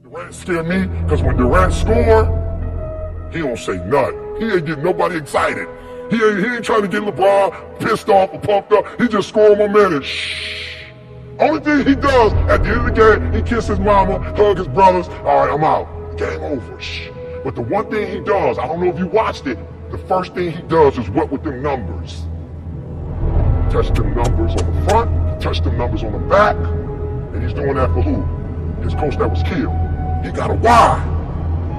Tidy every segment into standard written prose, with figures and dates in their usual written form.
Durant scare me because when Durant score, he don't say nothing. He ain't getting nobody excited. He ain't trying to get LeBron pissed off or pumped up. He just score him a minute. Shh. Only thing he does at the end of the game, he kisses his mama, hug his brothers. All right, I'm out. Game over. Shh. But the one thing he does, I don't know if you watched it, the first thing he does is what with them numbers. Touch them numbers on the front, touch them numbers on the back, and he's doing that for who? His coach that was killed. He got a why.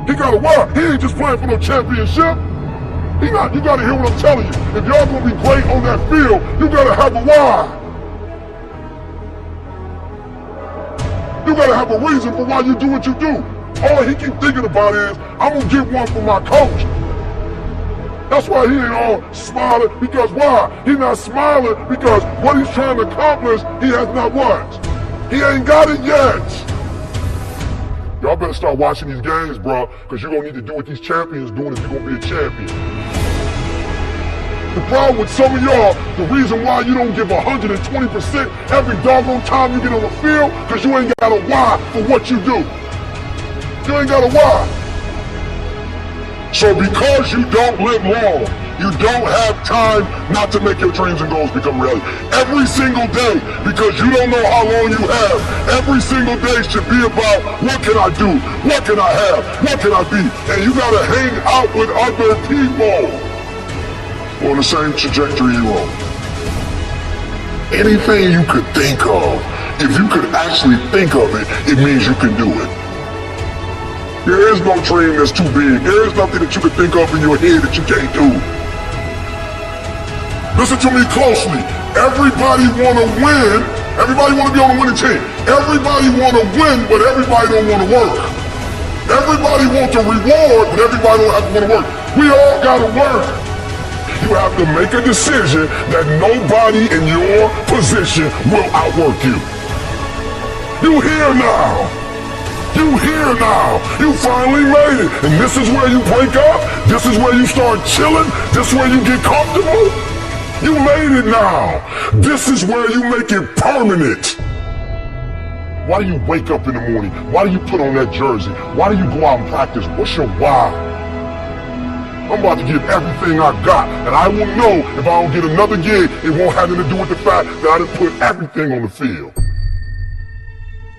He got a why. He ain't just playing for no championship. He not. You gotta hear what I'm telling you. If y'all gonna be great on that field, you gotta have a why. You gotta have a reason for why you do what you do. All he keep thinking about is, I'm gonna get one for my coach. That's why he ain't all smiling, because why? He not smiling because what he's trying to accomplish, he has not what? He ain't got it yet. Y'all better start watching these games, bro, because you're gonna need to do what these champions doing if you're gonna be a champion. The problem with some of y'all, the reason why you don't give 120% every doggone time you get on the field, because you ain't got a why for what you do. You ain't got a why. So because you don't live long, you don't have time not to make your dreams and goals become reality. Every single day, because you don't know how long you have, every single day should be about what can I do, what can I have, what can I be? And you gotta hang out with other people on the same trajectory you on. Anything you could think of, if you could actually think of it, it means you can do it. There is no dream that's too big. There is nothing that you can think of in your head that you can't do. Listen to me closely. Everybody wanna win. Everybody wanna be on the winning team. Everybody wanna win, but everybody don't wanna work. Everybody wants a reward, but everybody don't have to wanna work. We all gotta work. You have to make a decision that nobody in your position will outwork you. You here now. You here now. You finally made it. And this is where you break up. This is where you start chilling. This is where you get comfortable. You made it now. This is where you make it permanent. Why do you wake up in the morning? Why do you put on that jersey? Why do you go out and practice? What's your why? I'm about to give everything I got, and I will know if I don't get another gig, it won't have anything to do with the fact that I didn't put everything on the field.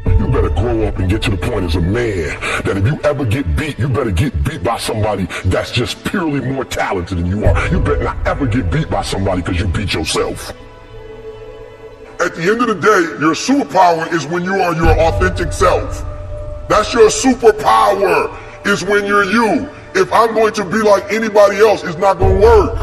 You better grow up and get to the point as a man that if you ever get beat, you better get beat by somebody that's just purely more talented than you are. You better not ever get beat by somebody because you beat yourself. At the end of the day, your superpower is when you are your authentic self. That's your superpower, is when you're you. If I'm going to be like anybody else, it's not going to work.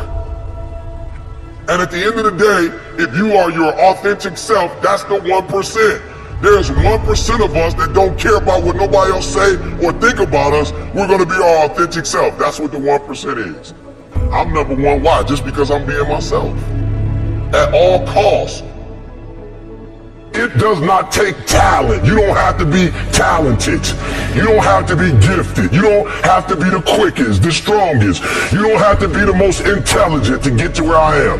And at the end of the day, if you are your authentic self, that's the 1%. There's 1% of us that don't care about what nobody else say or think about us. We're going to be our authentic self. That's what the 1% is. I'm number one. Why? Just because I'm being myself. At all costs. It does not take talent. You don't have to be talented. You don't have to be gifted. You don't have to be the quickest, the strongest. You don't have to be the most intelligent to get to where I am.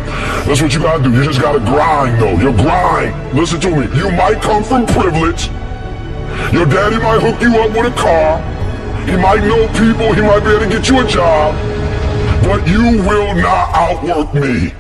That's what you gotta do. You just gotta grind though. Your grind. Listen to me. You might come from privilege. Your daddy might hook you up with a car. He might know people. He might be able to get you a job. But you will not outwork me.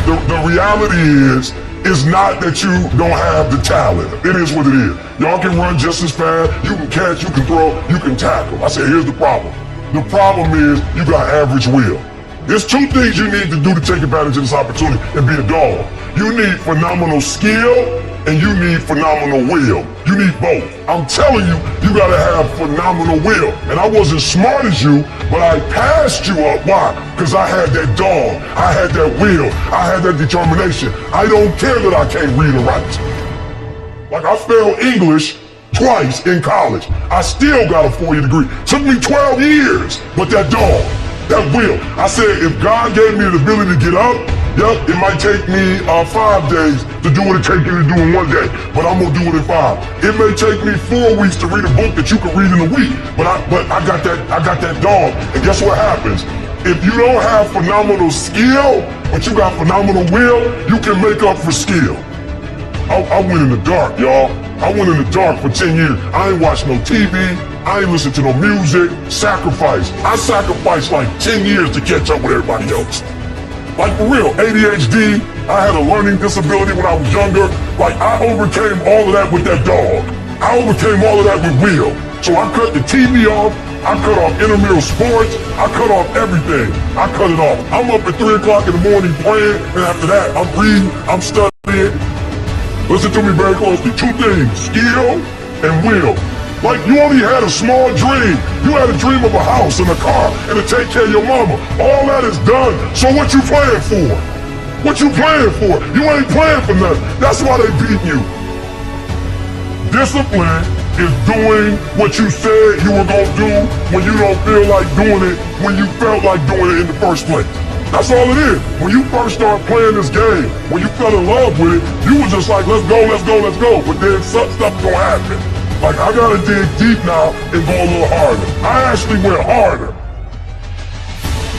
The reality is not that you don't have the talent. It is what it is. Y'all can run just as fast, you can catch, you can throw, you can tackle. I said, here's the problem. The problem is you got average will. There's two things you need to do to take advantage of this opportunity and be a dog. You need phenomenal skill and you need phenomenal will. You need both. I'm telling you, you gotta have phenomenal will. And I wasn't smart as you, but I passed you up. Why? Because I had that dog. I had that will. I had that determination. I don't care that I can't read or write. Like I failed English twice in college. I still got a 4-year degree. Took me 12 years, but that dog, that will. I said, if God gave me the ability to get up, yep, it might take me 5 days to do what it takes you to do in 1 day, but I'm gonna do it in 5. It may take me 4 weeks to read a book that you can read in a week, but I got that dog. And guess what happens? If you don't have phenomenal skill, but you got phenomenal will, you can make up for skill. I went in the dark, y'all. I went in the dark for 10 years. I ain't watched no TV. I ain't listened to no music. Sacrifice. I sacrificed like 10 years to catch up with everybody else. Like for real, ADHD, I had a learning disability when I was younger. Like I overcame all of that with that dog. I overcame all of that with Will. So I cut the TV off. I cut off intramural sports. I cut off everything. I cut it off. I'm up at 3 o'clock in the morning praying, and after that, I'm reading, I'm studying. Listen to me very closely. 2 things, skill and will. Like you only had a small dream. You had a dream of a house and a car and to take care of your mama. All that is done. So what you playing for? What you playing for? You ain't playing for nothing. That's why they beat you. Discipline is doing what you said you were gonna do when you don't feel like doing it when you felt like doing it in the first place. That's all it is. When you first start playing this game, when you fell in love with it, you was just like, let's go, let's go, let's go. But then some stuff gonna happen. Like I gotta dig deep now and go a little harder. I actually went harder.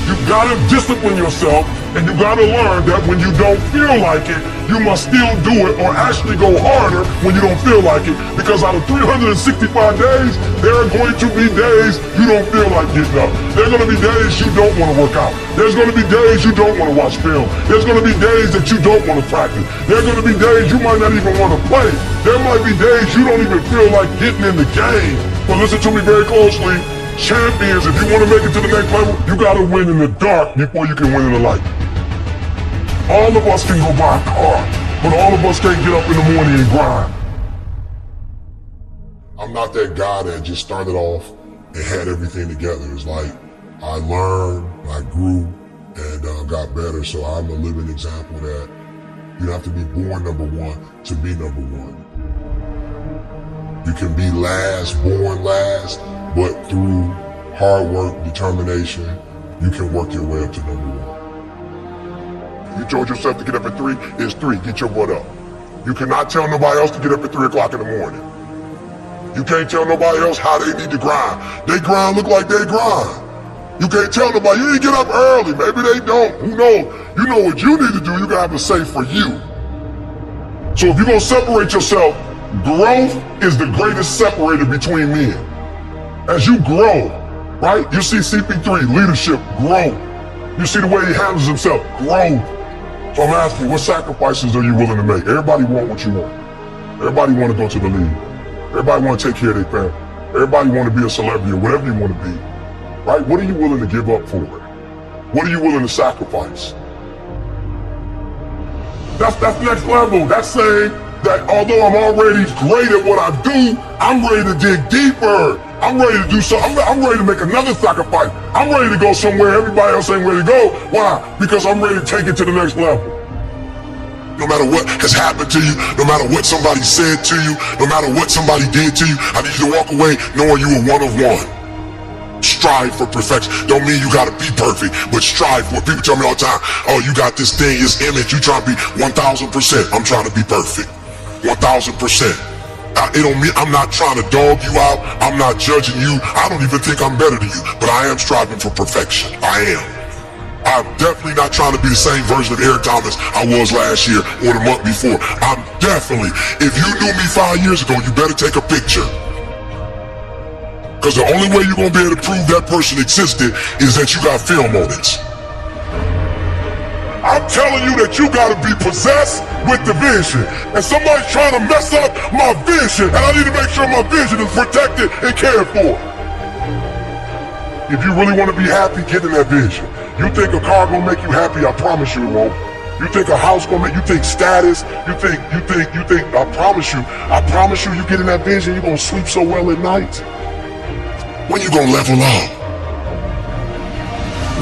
You gotta discipline yourself, and you gotta learn that when you don't feel like it, you must still do it or actually go harder when you don't feel like it. Because out of 365 days, there are going to be days you don't feel like getting up. There are gonna be days you don't wanna work out. There's gonna be days you don't wanna watch film. There's gonna be days that you don't wanna practice. There are gonna be days you might not even wanna play. There might be days you don't even feel like getting in the game. But listen to me very closely. Champions, if you want to make it to the next level, you got to win in the dark before you can win in the light. All of us can go buy a car, but all of us can't get up in the morning and grind. I'm not that guy that just started off and had everything together. It's like I learned, I grew, and got better. So I'm a living example that you have to be born number one to be number one. You can be last, born last, but through hard work, determination, you can work your way up to number one. You told yourself to get up at 3, it's 3, get your butt up. You cannot tell nobody else to get up at 3 o'clock in the morning. You can't tell nobody else how they need to grind. They grind look like they grind. You can't tell nobody, you need to get up early, maybe they don't, who knows? You know what you need to do, you gotta have a say for you. So if you're gonna separate yourself, growth is the greatest separator between men. As you grow, right? You see CP3, leadership, grow. You see the way he handles himself, grow. So I'm asking, what sacrifices are you willing to make? Everybody want what you want. Everybody want to go to the league. Everybody want to take care of their family. Everybody want to be a celebrity or whatever you want to be, right? What are you willing to give up for it? What are you willing to sacrifice? That's next level. That's saying that although I'm already great at what I do, I'm ready to dig deeper. I'm ready to do something. I'm ready to make another sacrifice. I'm ready to go somewhere everybody else ain't ready to go. Why? Because I'm ready to take it to the next level. No matter what has happened to you, no matter what somebody said to you, no matter what somebody did to you, I need you to walk away knowing you are one of one. Strive for perfection. Don't mean you gotta be perfect, but strive for it. People tell me all the time, oh, you got this thing, this image, you trying to be 1,000%. I'm trying to be perfect. 1,000%. It don't mean I'm not trying to dog you out. I'm not judging you. I don't even think I'm better than you, but I am striving for perfection. I am. I'm definitely not trying to be the same version of Eric Thomas I was last year or the month before. I'm definitely, if you knew me 5 years ago, you better take a picture. Because the only way you're going to be able to prove that person existed is that you got film on it. I'm telling you that you gotta be possessed with the vision. And somebody's trying to mess up my vision, and I need to make sure my vision is protected and cared for. If you really want to be happy, get in that vision. You think a car gonna make you happy, I promise you it won't. You think a house gonna make you think status, you think, I promise you, you get in that vision, you're gonna sleep so well at night. When you gonna level up?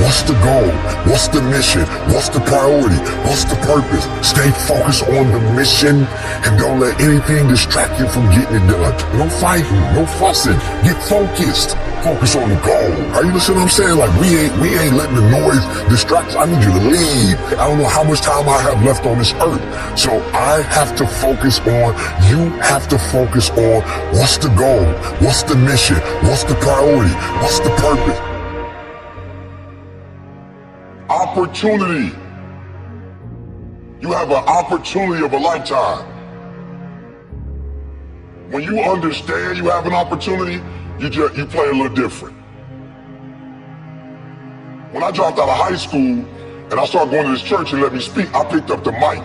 What's the goal? What's the mission? What's the priority? What's the purpose? Stay focused on the mission and don't let anything distract you from getting it done. No fighting, no fussing. Get focused. Focus on the goal. Are you listening to what I'm saying? Like we ain't letting the noise distract us. I need you to lead. I don't know how much time I have left on this earth. So I have to focus on, you have to focus on what's the goal? What's the mission? What's the priority? What's the purpose? Opportunity. You have an opportunity of a lifetime. When you understand you have an opportunity, you play a little different. When I dropped out of high school and I started going to this church and let me speak, I picked up the mic.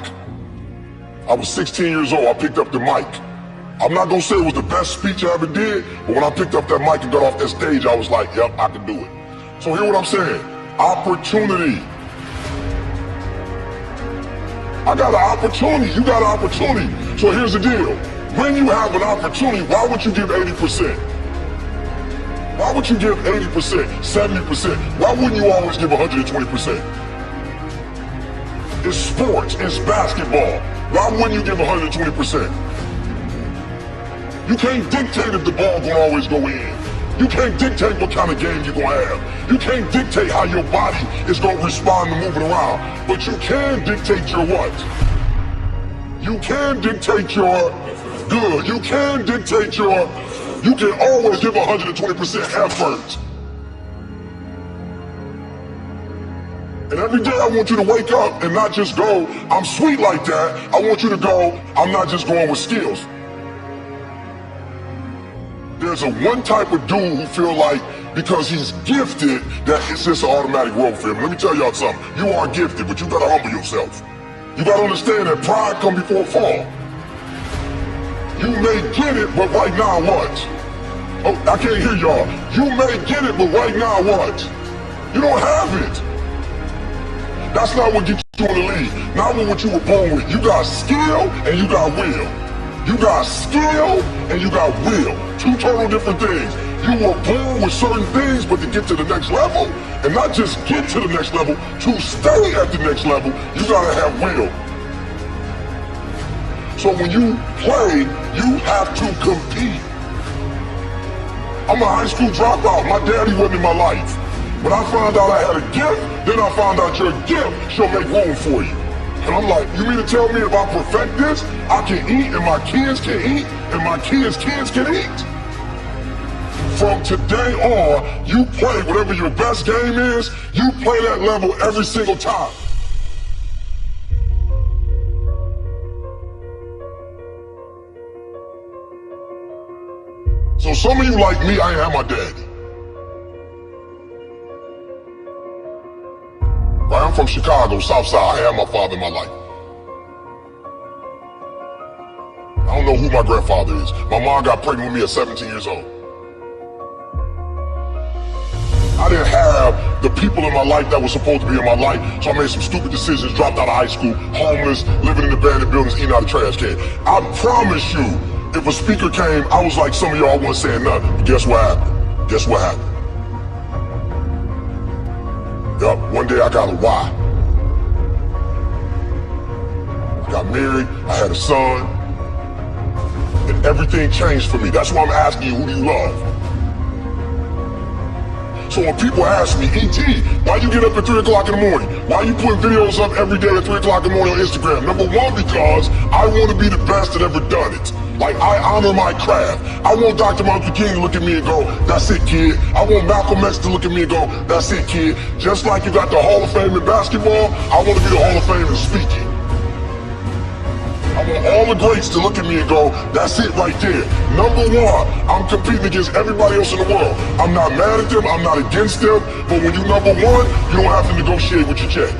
I was 16 years old, I picked up the mic. I'm not gonna say it was the best speech I ever did, but when I picked up that mic and got off that stage, I was like, yep, I can do it. So hear what I'm saying, opportunity. I got an opportunity, you got an opportunity. So here's the deal, when you have an opportunity, why would you give 80%? Why would you give 80%, 70%? Why wouldn't you always give 120%? It's sports, it's basketball. Why wouldn't you give 120%? You can't dictate if the ball gonna always go in. You can't dictate what kind of game you're gonna have. You can't dictate how your body is gonna respond to moving around. But you can dictate your what? You can dictate your good. You can dictate your, you can always give 120% effort. And every day I want you to wake up and not just go, I'm sweet like that. I want you to go, I'm not just going with skills. There's a one type of dude who feel like because he's gifted that it's just an automatic road for him. Let me tell y'all something. You are gifted, but you gotta humble yourself. You gotta understand that pride comes before a fall. You may get it, but right now what? Oh, I can't hear y'all. You may get it, but right now what? You don't have it. That's not what gets you in the league. Not what you were born with. You got skill and you got will. You got skill and you got will. Two total different things. You were born with certain things, but to get to the next level, and not just get to the next level, to stay at the next level, you gotta have will. So when you play, you have to compete. I'm a high school dropout. My daddy wasn't in my life. When I found out I had a gift, then I found out your gift shall make room for you. And I'm like, you mean to tell me if I perfect this, I can eat and my kids can eat and my kids' kids can eat? From today on, you play whatever your best game is, you play that level every single time. So some of you like me, I ain't have my daddy. Right, I'm from Chicago, South Side. I had my father in my life. I don't know who my grandfather is. My mom got pregnant with me at 17 years old. I didn't have the people in my life that were supposed to be in my life, so I made some stupid decisions, dropped out of high school, homeless, living in abandoned buildings, eating out of trash cans. I promise you, if a speaker came, I was like some of y'all, I wasn't saying nothing. But guess what happened? Guess what happened? Yup, one day I got a why. I got married, I had a son, and everything changed for me. That's why I'm asking you, who do you love? So when people ask me, E.T., why you get up at 3 o'clock in the morning? Why you putting videos up every day at 3 o'clock in the morning on Instagram? Number one, because I want to be the best that ever done it. Like, I honor my craft. I want Dr. Martin Luther King to look at me and go, that's it, kid. I want Malcolm X to look at me and go, that's it, kid. Just like you got the Hall of Fame in basketball, I want to be the Hall of Fame in speaking. I want all the greats to look at me and go, that's it right there. Number one, I'm competing against everybody else in the world. I'm not mad at them, I'm not against them, but when you're number one, you don't have to negotiate with your check.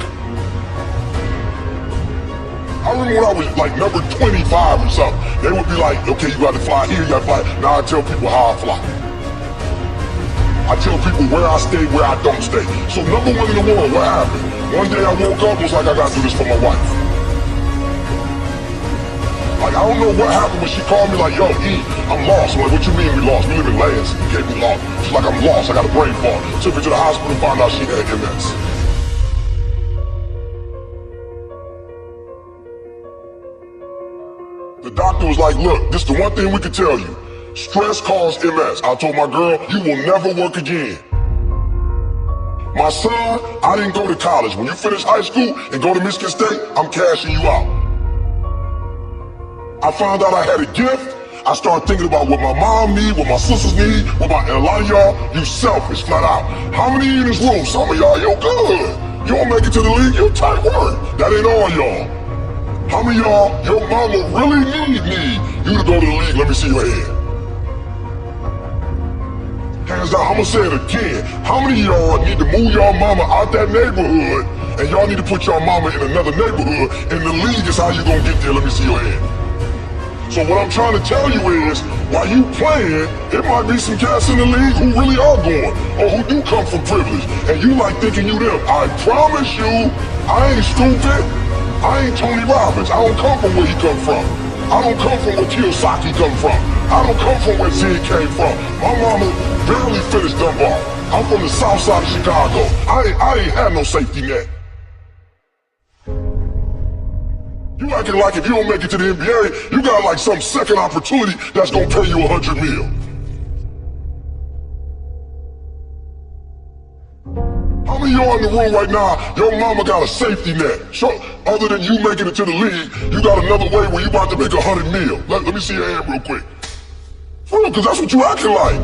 I remember when I was like number 25 or something, they would be like, okay, you gotta fly here, you gotta fly. Now I tell people how I fly. I tell people where I stay, where I don't stay. So number one in the world, what happened? One day I woke up, it was like I gotta do this for my wife. Like, I don't know what happened when she called me like, yo, E, I'm lost. I'm like, what you mean we lost? We live in Lansing. You can't be lost. She's like, I'm lost. I got a brain fog. Took her to the hospital and found out she had MS. The doctor was like, look, this is the one thing we can tell you. Stress caused MS. I told my girl, you will never work again. My son, I didn't go to college. When you finish high school and go to Michigan State, I'm cashing you out. I found out I had a gift. I started thinking about what my mom need, what my sisters need, and a lot of y'all, you selfish, flat out. How many in this room? Some of y'all, you're good. You don't make it to the league, you're tight work. That ain't all y'all. How many of y'all, your mama really need you to go to the league? Let me see your hand. Hands down, I'm gonna say it again. How many of y'all need to move y'all mama out that neighborhood and y'all need to put y'all mama in another neighborhood and the league is how you gonna get there? Let me see your hand. So what I'm trying to tell you is, while you playing, there might be some cats in the league who really are going, or who do come from privilege, and you like thinking you them. I promise you, I ain't stupid. I ain't Tony Robbins. I don't come from where he come from. I don't come from where Kiyosaki come from. I don't come from where Zig came from. My mama barely finished Dunbar. I'm from the south side of Chicago. I ain't had no safety net. You acting like if you don't make it to the NBA, you got like some second opportunity that's gonna pay you $100 million. How many of y'all in the room right now, your mama got a safety net? So, other than you making it to the league, you got another way where you about to make $100 million. Let me see your hand real quick. For real, cause that's what you acting like.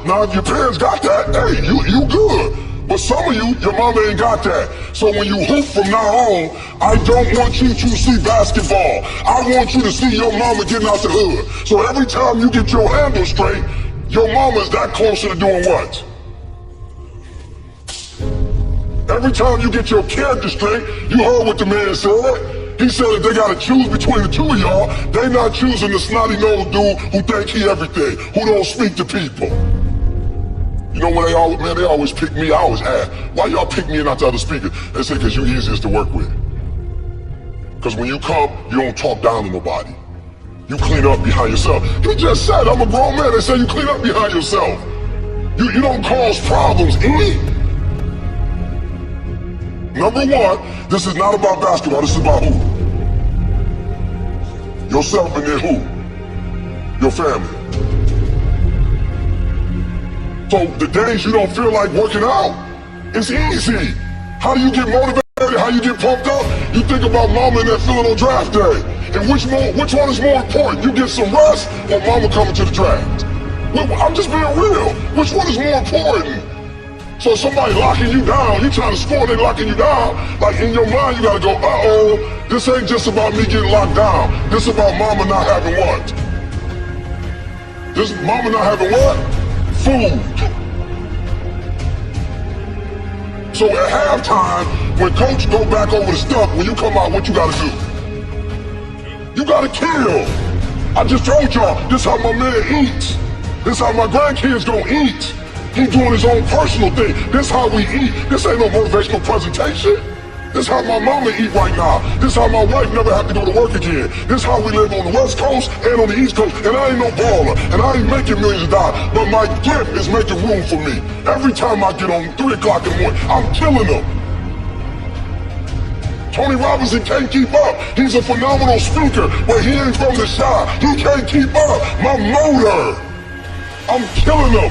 Now if your parents got that, hey, you good. But some of you, your mama ain't got that. So when you hoop from now on, I don't want you to see basketball. I want you to see your mama getting out the hood. So every time you get your handle straight, your mama's that closer to doing what? Every time you get your character straight, you heard what the man said. He said that they gotta choose between the two of y'all. They not choosing the snotty-nosed dude who think he everything, who don't speak to people. You know when they always pick me, I always ask, why y'all pick me and not the other speaker? They say, cause you easiest to work with. Cause when you come, you don't talk down to nobody. You clean up behind yourself. You just said, I'm a grown man. They say you clean up behind yourself. You don't cause problems, Number one, this is not about basketball, this is about who? Yourself and then who? Your family. So the days you don't feel like working out, it's easy. How do you get motivated? How you get pumped up? You think about mama and that feeling on draft day. And which one is more important? You get some rest or mama coming to the draft? I'm just being real. Which one is more important? So somebody locking you down, you trying to score, they locking you down. Like in your mind, you gotta go, uh-oh, this ain't just about me getting locked down. This is about mama not having what? This mama not having what? Food. So at halftime, when coach go back over the stuff, when you come out, what you gotta do? You gotta kill. I just told y'all, this how my man eats. This how my grandkids gonna eat. He doing his own personal thing. This how we eat. This ain't no motivational presentation. This how my mama eat right now. This how my wife never have to go to work again. This how we live on the West Coast and on the East Coast. And I ain't no baller. And I ain't making millions of dollars. But my gift is making room for me. Every time I get on 3 o'clock in the morning, I'm killing them. Tony Robinson can't keep up. He's a phenomenal speaker, but he ain't from the shop. He can't keep up. My motor, I'm killing him.